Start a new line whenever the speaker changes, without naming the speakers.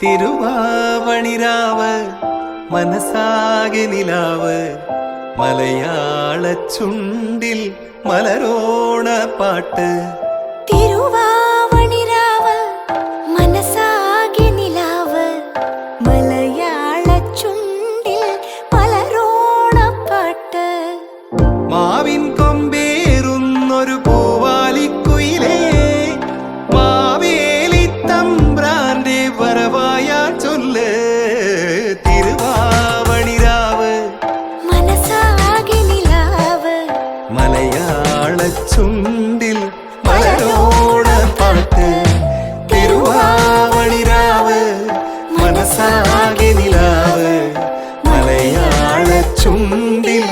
തിരുവാവണിരാവ് മനസാകെ നിലാവ് മലയാള ചുണ്ടിൽ മലരോണ പാട്ട്.
തിരുവാവണിരാവ് മനസാകെ നിലാവ് മലയാള ചുണ്ടിൽ മലരോണ പാട്ട്.
മാവിൻ കൊമ്പേറുന്നൊരു പൂവാലിക്കുയിലേ മാവേലി തമ്പ്രാന്റെ വരവായാ ചൊല്ല്. തിരുവാവണിരാവ്
മനസാകെ നിലാവ്
മലയാള ചുണ്ടിൽ മലരോണ പാട്ട്. തിരുവാവണിരാവ് മനസാകെ നിലാവ് മലയാള ചുണ്ടിൽ